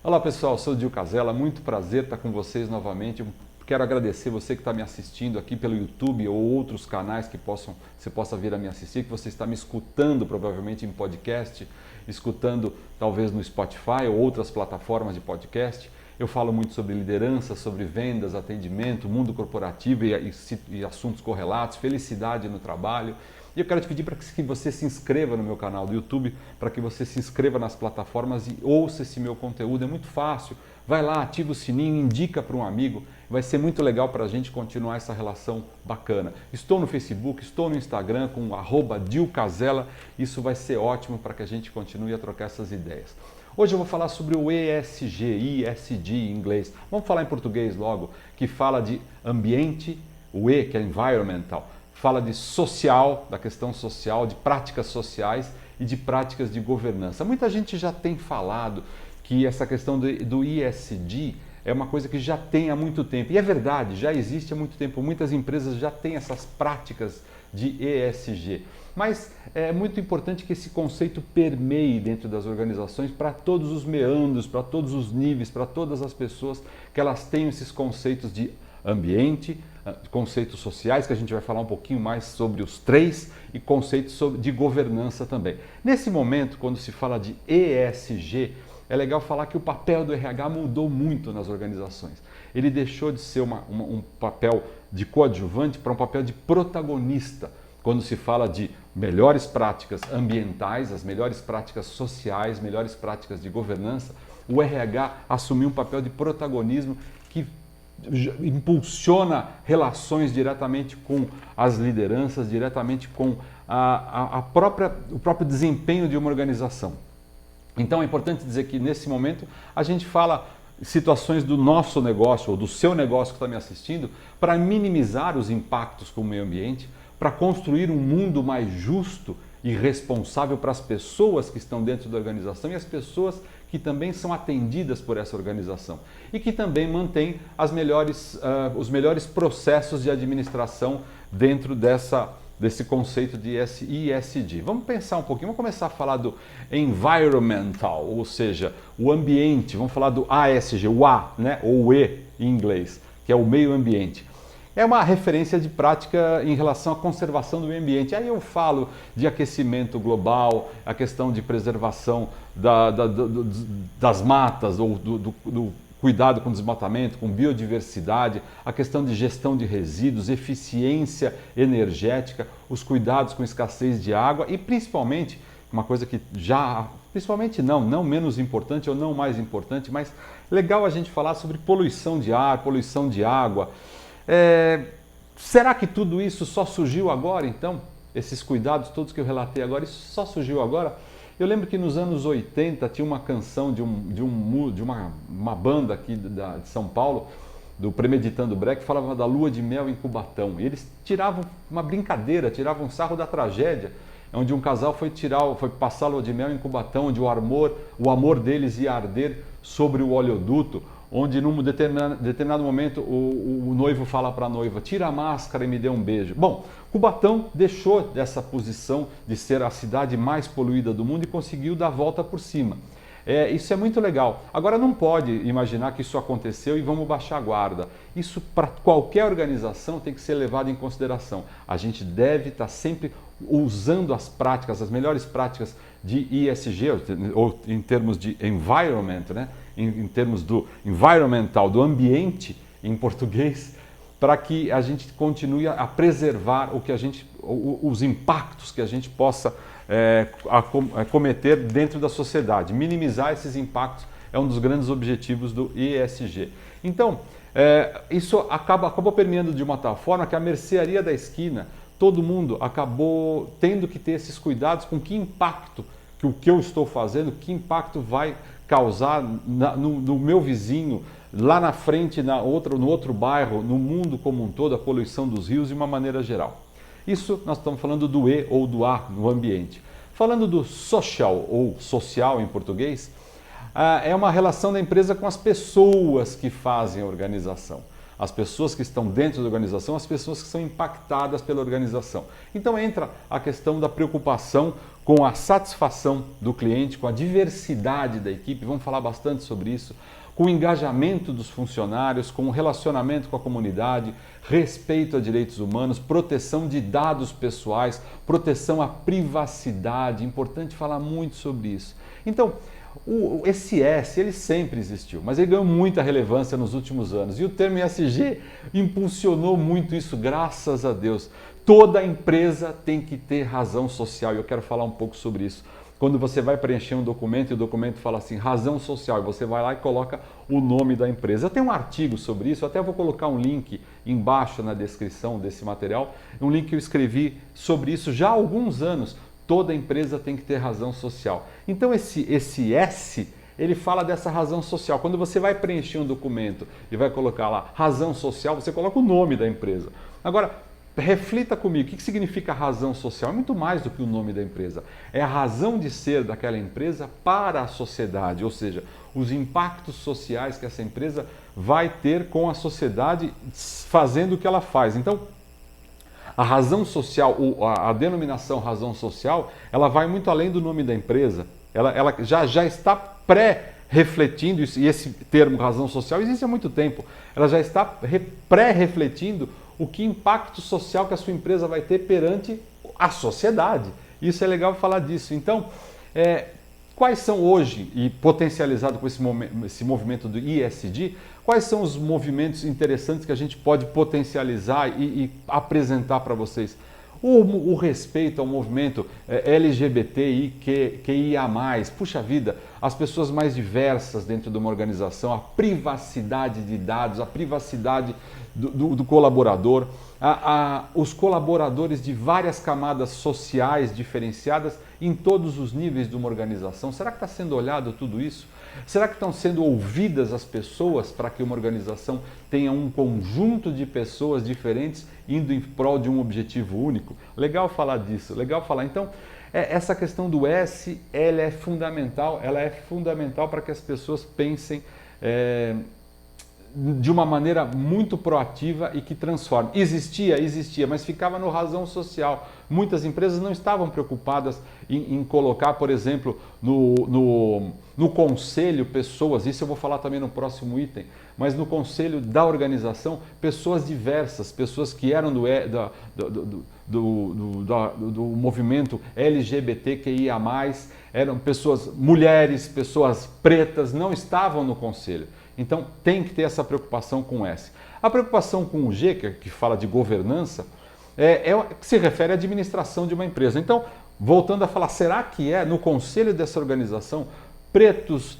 Olá pessoal, sou o Dil Casella, muito prazer estar com vocês novamente. Quero agradecer você que está me assistindo aqui pelo YouTube ou outros canais que você possa vir a me assistir, que você está me escutando provavelmente em podcast, escutando talvez no Spotify ou outras plataformas de podcast. Eu falo muito sobre liderança, sobre vendas, atendimento, mundo corporativo e assuntos correlatos, felicidade no trabalho. E eu quero te pedir para que você se inscreva no meu canal do YouTube, para que você se inscreva nas plataformas e ouça esse meu conteúdo. É muito fácil. Vai lá, ativa o sininho, indica para um amigo. Vai ser muito legal para a gente continuar essa relação bacana. Estou no Facebook, estou no Instagram com @DilCasella. Isso vai ser ótimo para que a gente continue a trocar essas ideias. Hoje eu vou falar sobre o ESG, ESG em inglês. Vamos falar em português logo, que fala de ambiente, o E, que é environmental. Fala de social, da questão social, de práticas sociais e de práticas de governança. Muita gente já tem falado que essa questão do ESG é uma coisa que já tem há muito tempo. E é verdade, já existe há muito tempo. Muitas empresas já têm essas práticas de ESG. Mas é muito importante que esse conceito permeie dentro das organizações para todos os meandros, para todos os níveis, para todas as pessoas, que elas tenham esses conceitos de ambiente, conceitos sociais, que a gente vai falar um pouquinho mais sobre os três, e conceitos de governança também. Nesse momento, quando se fala de ESG, é legal falar que o papel do RH mudou muito nas organizações. Ele deixou de ser um papel de coadjuvante para um papel de protagonista. Quando se fala de melhores práticas ambientais, as melhores práticas sociais, melhores práticas de governança, o RH assumiu um papel de protagonismo que impulsiona relações diretamente com as lideranças, diretamente com o próprio desempenho de uma organização. Então é importante dizer que nesse momento a gente fala situações do nosso negócio ou do seu negócio que está me assistindo para minimizar os impactos com o meio ambiente, para construir um mundo mais justo e responsável para as pessoas que estão dentro da organização e as pessoas que também são atendidas por essa organização e que também mantém os melhores processos de administração dentro desse conceito de ESG. Vamos pensar um pouquinho, vamos começar a falar do environmental, ou seja, o ambiente, vamos falar do ASG, o A, né, ou o E em inglês, que é o meio ambiente. É uma referência de prática em relação à conservação do meio ambiente. Aí eu falo de aquecimento global, a questão de preservação das matas, ou do cuidado com desmatamento, com biodiversidade, a questão de gestão de resíduos, eficiência energética, os cuidados com escassez de água e principalmente, uma coisa que não menos importante ou não mais importante, mas legal a gente falar sobre poluição de ar, poluição de água. Será que tudo isso só surgiu agora, então? Esses cuidados todos que eu relatei agora, isso só surgiu agora? Eu lembro que nos anos 80 tinha uma canção de uma banda aqui de São Paulo, do Premeditando Brecht, que falava da lua de mel em Cubatão. E eles tiravam uma brincadeira, tiravam um sarro da tragédia, onde um casal foi passar a lua de mel em Cubatão, onde o amor deles ia arder sobre o oleoduto, onde num determinado momento o noivo fala para a noiva, tira a máscara e me dê um beijo. Bom, Cubatão deixou dessa posição de ser a cidade mais poluída do mundo e conseguiu dar a volta por cima. Isso é muito legal. Agora não pode imaginar que isso aconteceu e vamos baixar a guarda. Isso para qualquer organização tem que ser levado em consideração. A gente deve estar sempre usando as práticas, as melhores práticas de ESG, ou em termos de environment, né? Em termos do environmental, do ambiente em português, para que a gente continue a preservar os impactos que a gente possa cometer dentro da sociedade. Minimizar esses impactos é um dos grandes objetivos do ESG. Então, isso acabou permeando de uma tal forma que a mercearia da esquina, todo mundo acabou tendo que ter esses cuidados com que impacto que o que eu estou fazendo, que impacto vai causar no meu vizinho, lá na frente, no outro bairro, no mundo como um todo, a poluição dos rios de uma maneira geral. Isso nós estamos falando do E ou do A no ambiente. Falando do social ou social em português, é uma relação da empresa com as pessoas que fazem a organização. As pessoas que estão dentro da organização, as pessoas que são impactadas pela organização. Então entra a questão da preocupação com a satisfação do cliente, com a diversidade da equipe, vamos falar bastante sobre isso, com o engajamento dos funcionários, com o relacionamento com a comunidade, respeito a direitos humanos, proteção de dados pessoais, proteção à privacidade, importante falar muito sobre isso. Então, esse S, ele sempre existiu, mas ele ganhou muita relevância nos últimos anos. E o termo ESG impulsionou muito isso, graças a Deus. Toda empresa tem que ter razão social, e eu quero falar um pouco sobre isso. Quando você vai preencher um documento e o documento fala assim, razão social, e você vai lá e coloca o nome da empresa. Eu tenho um artigo sobre isso, até vou colocar um link embaixo na descrição desse material, um link que eu escrevi sobre isso já há alguns anos. Toda empresa tem que ter razão social. Então esse S, ele fala dessa razão social. Quando você vai preencher um documento e vai colocar lá razão social, você coloca o nome da empresa. Agora, reflita comigo, o que significa razão social? É muito mais do que o nome da empresa. É a razão de ser daquela empresa para a sociedade, ou seja, os impactos sociais que essa empresa vai ter com a sociedade fazendo o que ela faz. Então, a razão social, a denominação razão social, ela vai muito além do nome da empresa. Ela já está pré-refletindo, e esse termo razão social existe há muito tempo, ela já está pré-refletindo o que impacto social que a sua empresa vai ter perante a sociedade. Isso é legal falar disso. Então, quais são hoje, e potencializado com esse movimento do ESG, quais são os movimentos interessantes que a gente pode potencializar e apresentar para vocês? O respeito ao movimento LGBTQIA+, puxa vida, as pessoas mais diversas dentro de uma organização, a privacidade de dados, a privacidade do colaborador, os colaboradores de várias camadas sociais diferenciadas em todos os níveis de uma organização. Será que está sendo olhado tudo isso? Será que estão sendo ouvidas as pessoas para que uma organização tenha um conjunto de pessoas diferentes indo em prol de um objetivo único? Legal falar disso, legal falar. Então, essa questão do S, ela é fundamental para que as pessoas pensem de uma maneira muito proativa e que transforme. Existia, mas ficava no razão social. Muitas empresas não estavam preocupadas em colocar, por exemplo, no conselho pessoas, isso eu vou falar também no próximo item, mas no conselho da organização, pessoas diversas, pessoas que eram do movimento LGBTQIA+, eram pessoas, mulheres, pessoas pretas, não estavam no conselho. Então tem que ter essa preocupação com o S. A preocupação com o G, que fala de governança, se refere à administração de uma empresa. Então, voltando a falar, será que no conselho dessa organização, pretos,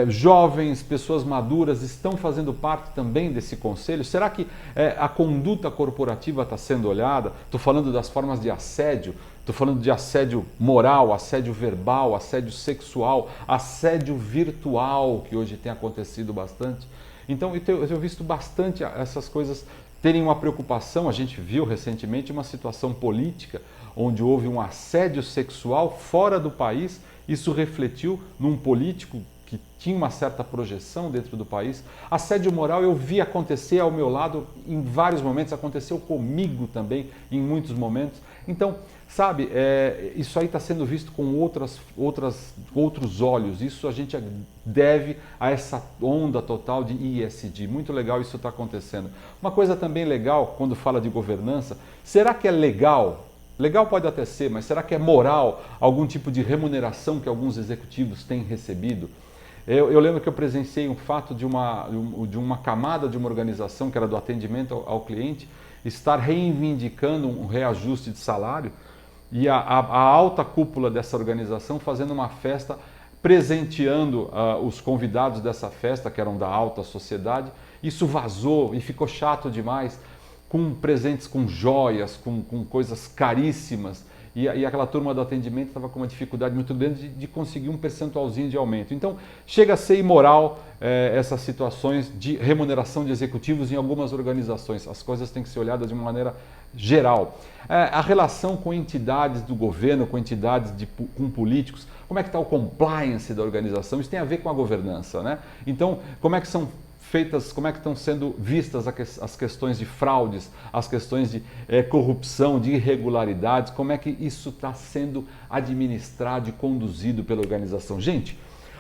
jovens, pessoas maduras estão fazendo parte também desse conselho? Será que a conduta corporativa está sendo olhada? Estou falando das formas de assédio, estou falando de assédio moral, assédio verbal, assédio sexual, assédio virtual, que hoje tem acontecido bastante. Então, eu tenho visto bastante essas coisas terem uma preocupação. A gente viu recentemente uma situação política onde houve um assédio sexual fora do país. Isso refletiu num político que tinha uma certa projeção dentro do país. Assédio moral eu vi acontecer ao meu lado em vários momentos, aconteceu comigo também em muitos momentos. Então, sabe, isso aí está sendo visto com outros olhos. Isso a gente deve a essa onda total de ESG. Muito legal isso está acontecendo. Uma coisa também legal, quando fala de governança, será que é legal? Legal pode até ser, mas será que é moral algum tipo de remuneração que alguns executivos têm recebido? Eu lembro que eu presenciei um fato de uma camada de uma organização que era do atendimento ao cliente estar reivindicando um reajuste de salário e a alta cúpula dessa organização fazendo uma festa presenteando os convidados dessa festa, que eram da alta sociedade. Isso vazou e ficou chato demais, com presentes, com joias, com coisas caríssimas, e aquela turma do atendimento estava com uma dificuldade muito grande de conseguir um percentualzinho de aumento. Então, chega a ser imoral essas situações de remuneração de executivos em algumas organizações. As coisas têm que ser olhadas de uma maneira geral. A relação com entidades do governo, com entidades com políticos, como é que está o compliance da organização? Isso tem a ver com a governança, né? Então, como é que são feitas, como é que estão sendo vistas as questões de fraudes, as questões de corrupção, de irregularidades, como é que isso está sendo administrado e conduzido pela organização. Gente,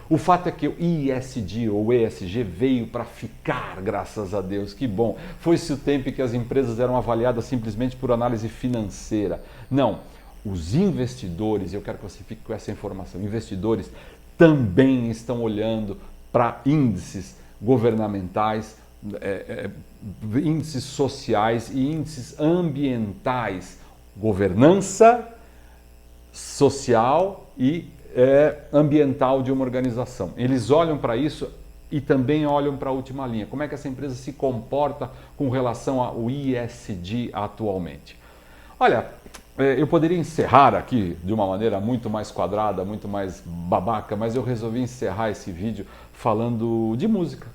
o fato é que o ESG ou ESG veio para ficar, graças a Deus, que bom. Foi-se o tempo em que as empresas eram avaliadas simplesmente por análise financeira. Não, os investidores, eu quero que você fique com essa informação, investidores também estão olhando para índices governamentais, índices sociais e índices ambientais, governança social e ambiental de uma organização. Eles olham para isso e também olham para a última linha. Como é que essa empresa se comporta com relação ao ESG atualmente? Olha, eu poderia encerrar aqui de uma maneira muito mais quadrada, muito mais babaca, mas eu resolvi encerrar esse vídeo falando de música.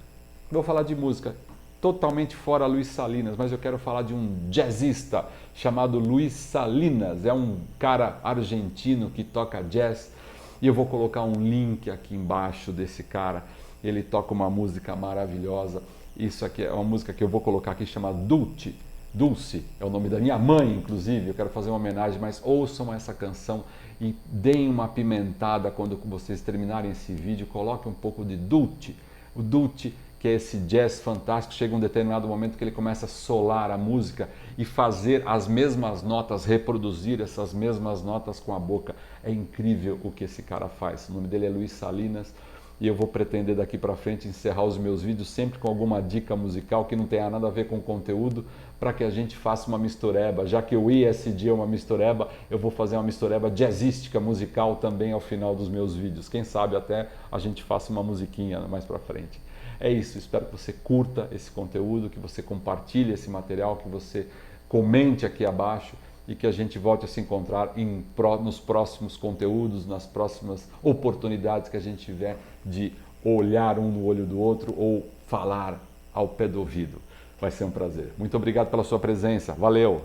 Vou falar de música, totalmente fora Luiz Salinas, mas eu quero falar de um jazzista chamado Luiz Salinas. É um cara argentino que toca jazz e eu vou colocar um link aqui embaixo desse cara. Ele toca uma música maravilhosa. Isso aqui é uma música que eu vou colocar aqui, chamada Dulce, é o nome da minha mãe, inclusive. Eu quero fazer uma homenagem, mas ouçam essa canção e deem uma apimentada quando vocês terminarem esse vídeo. Coloquem um pouco de Dulce. O Dulce, que é esse jazz fantástico, chega um determinado momento que ele começa a solar a música e fazer as mesmas notas, reproduzir essas mesmas notas com a boca. É incrível o que esse cara faz. O nome dele é Luiz Salinas. E eu vou pretender daqui para frente encerrar os meus vídeos sempre com alguma dica musical que não tenha nada a ver com o conteúdo, para que a gente faça uma mistureba. Já que o ESG é uma mistureba, eu vou fazer uma mistureba jazzística musical também ao final dos meus vídeos. Quem sabe até a gente faça uma musiquinha mais para frente. É isso, espero que você curta esse conteúdo, que você compartilhe esse material, que você comente aqui abaixo e que a gente volte a se encontrar nos próximos conteúdos, nas próximas oportunidades que a gente tiver de olhar um no olho do outro ou falar ao pé do ouvido. Vai ser um prazer. Muito obrigado pela sua presença. Valeu!